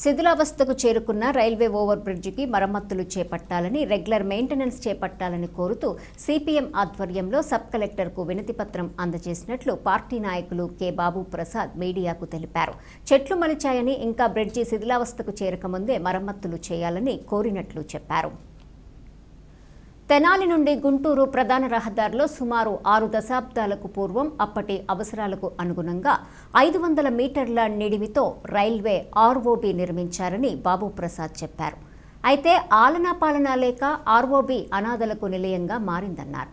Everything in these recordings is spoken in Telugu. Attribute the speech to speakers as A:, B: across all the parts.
A: శిథిలావస్థకు చేరుకున్న రైల్వే ఓవర్ బ్రిడ్జికి మరమ్మతులు చేపట్టాలని, రెగ్యులర్ మెయింటెనెన్స్ చేపట్టాలని కోరుతూ సిపిఎం ఆధ్వర్యంలో సబ్ కలెక్టర్కు వినతిపత్రం అందజేసినట్లు పార్టీ నాయకులు కె బాబు ప్రసాద్ మీడియాకు తెలిపారు. చెట్లు మలిచాయని, ఇంకా బ్రిడ్జి శిథిలావస్థకు చేరకముందే మరమ్మతులు చేయాలని కోరినట్లు చెప్పారు. తెనాలి నుండి గుంటూరు ప్రధాన రహదారిలో సుమారు 6 దశాబ్దాలకు పూర్వం అప్పటి అవసరాలకు అనుగుణంగా 500 మీటర్ల నిడివితో రైల్వే ఆర్ఓబి నిర్మించారని బాబు ప్రసాద్ చెప్పారు. అయితే ఆలనా లేక ఆర్ఓబి అనాథలకు నిలయంగా మారిందన్నారు.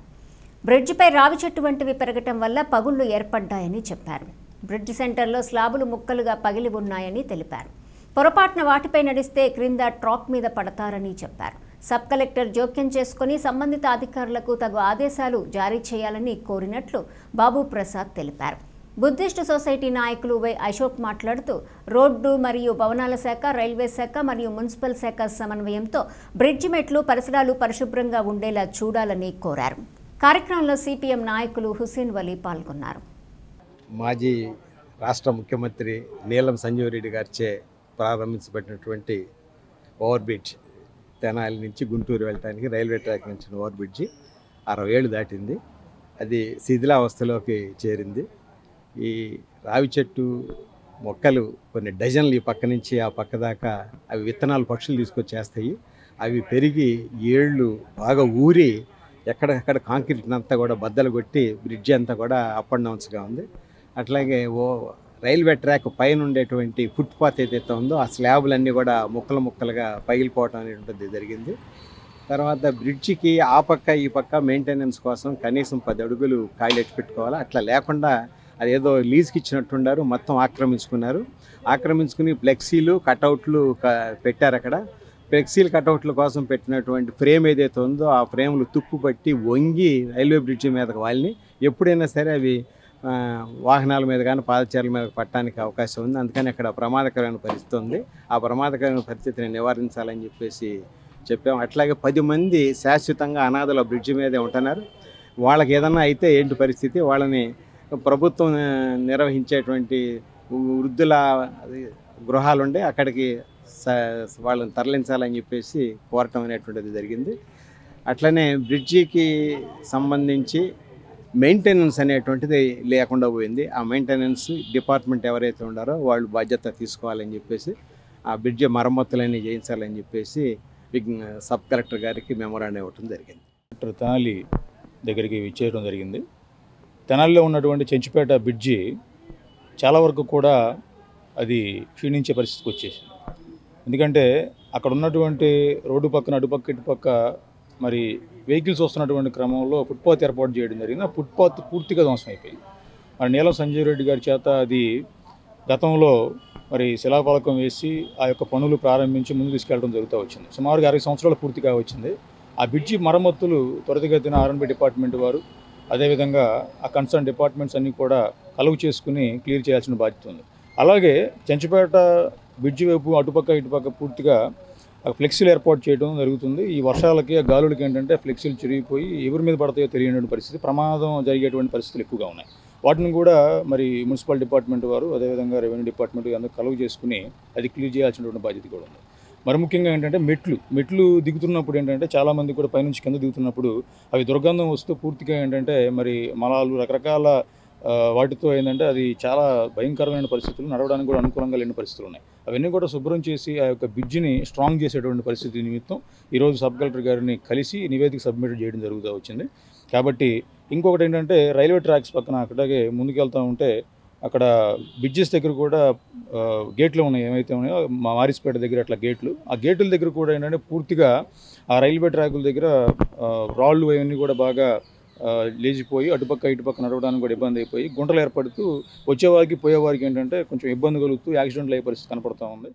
A: బ్రిడ్జిపై రావి చెట్టు వంటివి పెరగటం వల్ల పగుళ్లు ఏర్పడ్డాయని చెప్పారు. బ్రిడ్జి సెంటర్లో స్లాబులు ముక్కలుగా పగిలి ఉన్నాయని తెలిపారు. పొరపాటున వాటిపై నడిస్తే క్రింద ట్రాక్ మీద పడతారని చెప్పారు. సబ్ కలెక్టర్ జోక్యం చేసుకుని సంబంధిత అధికారులకు తగు ఆదేశాలు జారీ చేయాలని కోరినట్లు బాబు ప్రసాద్ తెలిపారు. బుద్ధిస్ట్ సొసైటీ నాయకులు వై అశోక్ మాట్లాడుతూ రోడ్డు మరియు భవనాల శాఖ, రైల్వే శాఖ మరియు మున్సిపల్ శాఖ సమన్వయంతో బ్రిడ్జి మెట్లు, పరిసరాలు పరిశుభ్రంగా ఉండేలా చూడాలని కోరారు. కార్యక్రమంలో సిపిఎం నాయకులు హుసేన్ వలీ పాల్గొన్నారు.
B: మాజీ రాష్ట్ర ముఖ్యమంత్రి నీలం సంజీవ్ రెడ్డి గారిచే ప్రారంభించబడినటువంటి ఓవర్ బ్రిడ్జ్, తెనాలి నుంచి గుంటూరు వెళ్ళడానికి రైల్వే ట్రాక్ నుంచి ఓవర్ బ్రిడ్జి 60 ఏళ్ళు దాటింది. అది శిథిలావస్థలోకి చేరింది. ఈ రావి చెట్టు మొక్కలు కొన్ని డజన్లు ఈ పక్క నుంచి ఆ పక్క దాకా అవి విత్తనాలు పక్షులు తీసుకొచ్చేస్తాయి. అవి పెరిగి ఏళ్ళు బాగా ఊరి ఎక్కడెక్కడ కాంక్రీట్ అంతా కూడా బద్దలు కొట్టి బ్రిడ్జి అంతా కూడా అప్ అండ్ డౌన్స్గా ఉంది. అట్లాగే రైల్వే ట్రాక్ పైన ఉండేటువంటి ఫుట్పాత్ ఏదైతే ఉందో ఆ స్లాబులన్నీ కూడా ముక్కలుగా పగిలిపోవటం అనేటువంటిది జరిగింది. తర్వాత బ్రిడ్జికి ఆ పక్క ఈ పక్క మెయింటెనెన్స్ కోసం కనీసం 10 అడుగులు కాయిలెట్ పెట్టుకోవాలి. అట్లా లేకుండా అదేదో లీజ్కి ఇచ్చినట్టున్నారు, మొత్తం ఆక్రమించుకుని ఫ్లెక్సీలు కటౌట్లు పెట్టారు. అక్కడ ఫ్లెక్సీలు కటౌట్ల కోసం పెట్టినటువంటి ఫ్రేమ్ ఏదైతే ఉందో ఆ ఫ్రేమ్లు తుప్పు పట్టి వంగి రైల్వే బ్రిడ్జి మీదకి వాళ్ళని ఎప్పుడైనా సరే అవి వాహనాల మీద కానీ పాదచారుల మీద పట్టడానికి అవకాశం ఉంది. అందుకని అక్కడ ప్రమాదకరమైన పరిస్థితి ఉంది. ఆ ప్రమాదకరమైన పరిస్థితిని నివారించాలని చెప్పాము. అట్లాగే 10 మంది శాశ్వతంగా అనాథల బ్రిడ్జి మీదే ఉంటున్నారు. వాళ్ళకి ఏదన్నా అయితే ఏంటి పరిస్థితి, వాళ్ళని ప్రభుత్వం నిర్వహించేటువంటి వృద్ధుల గృహాలు ఉండే అక్కడికి వాళ్ళని తరలించాలని చెప్పేసి కోరటం అనేటువంటిది జరిగింది. అట్లనే బ్రిడ్జికి సంబంధించి మెయింటెనెన్స్ అనేటువంటిది లేకుండా పోయింది. ఆ మెయింటెనెన్స్ డిపార్ట్మెంట్ ఎవరైతే ఉండారో వాళ్ళు బాధ్యత తీసుకోవాలని చెప్పేసి ఆ బ్రిడ్జి మరమ్మతులన్నీ చేయించాలని చెప్పేసి సబ్ కలెక్టర్ గారికి మెమోరాండం ఇవ్వడం జరిగింది.
C: తెనాలి దగ్గరికి విచ్చేయడం జరిగింది. తెనాలిలో ఉన్నటువంటి చెంచుపేట బ్రిడ్జి చాలా వరకు కూడా అది క్షీణించే పరిస్థితికి వచ్చేసింది. ఎందుకంటే అక్కడ ఉన్నటువంటి రోడ్డు పక్కన అటుపక్క ఇటుపక్క మరి వెహికల్స్ వస్తున్నటువంటి క్రమంలో ఫుట్పాత్ ఏర్పాటు చేయడం జరిగింది. ఆ ఫుట్పాత్ పూర్తిగా ధ్వంసం అయిపోయింది. మరి నీలం సంజీవ్ రెడ్డి గారి చేత అది గతంలో మరి శిలాఫలకం వేసి ఆ యొక్క పనులు ప్రారంభించి ముందు తీసుకెళ్ళడం జరుగుతూ వచ్చింది. సుమారుగా 60 సంవత్సరాలు పూర్తిగా వచ్చింది. ఆ బ్రిడ్జి మరమ్మతులు త్వరితగతిన ఆర్ఎండ్బి డిపార్ట్మెంట్ వారు, అదేవిధంగా ఆ కన్సర్న్ డిపార్ట్మెంట్స్ అన్నీ కూడా కలుగు చేసుకుని క్లియర్ చేయాల్సిన బాధ్యత ఉంది. అలాగే చెంచుపేట బ్రిడ్జి వైపు అటుపక్క ఇటుపక్క పూర్తిగా ఫ్లెక్సీలు ఏర్పాటు చేయడం జరుగుతుంది. ఈ వర్షాలకి ఆ గాలులకి ఏంటంటే ఫ్లెక్సీలు చిరిగిపోయి ఎవరి మీద పడతాయో తెలియని పరిస్థితి, ప్రమాదం జరిగేటువంటి పరిస్థితులు ఎక్కువగా ఉన్నాయి. వాటిని కూడా మరి మున్సిపల్ డిపార్ట్మెంట్ వారు, అదేవిధంగా రెవెన్యూ డిపార్ట్మెంట్ అందరూ కలుగు చేసుకుని అది క్లియర్ చేయాల్సినటువంటి బాధ్యత కూడా ఉంది. మరి ముఖ్యంగా ఏంటంటే మెట్లు దిగుతున్నప్పుడు ఏంటంటే చాలామంది కూడా పైనుంచి కింద దిగుతున్నప్పుడు అవి దుర్గంధం వస్తూ పూర్తిగా ఏంటంటే మరి మలాలు రకరకాల వాటితో ఏంటంటే అది చాలా భయంకరమైన పరిస్థితులు, నడవడానికి కూడా అనుకూలంగా లేని పరిస్థితులు ఉన్నాయి. అవన్నీ కూడా శుభ్రం చేసి ఆ యొక్క బ్రిడ్జిని స్ట్రాంగ్ చేసేటువంటి పరిస్థితి నిమిత్తం ఈరోజు సబ్ కలెక్టర్ గారిని కలిసి నివేదిక సబ్మిట్ చేయడం జరుగుతూ వచ్చింది. కాబట్టి ఇంకొకటి ఏంటంటే రైల్వే ట్రాక్స్ పక్కన అక్కడికే ముందుకెళ్తూ ఉంటే అక్కడ బ్రిడ్జెస్ దగ్గర కూడా గేట్లు ఉన్నాయి, ఏమైతే ఉన్నాయో మారిస్పేట దగ్గర అట్లా గేట్లు, ఆ గేట్ల దగ్గర కూడా ఏంటంటే పూర్తిగా ఆ రైల్వే ట్రాకుల దగ్గర రాళ్ళు అవన్నీ కూడా బాగా లేచిపోయి అటుపక్క ఇటుపక్క నడవడానికి కూడా ఇబ్బంది అయిపోయి గుంటలు ఏర్పడుతూ వచ్చేవారికి పోయేవారికి ఏంటంటే కొంచెం ఇబ్బంది కలుగుతూ యాక్సిడెంట్లు అయ్యే పరిస్థితి కనపడుతూ ఉంది.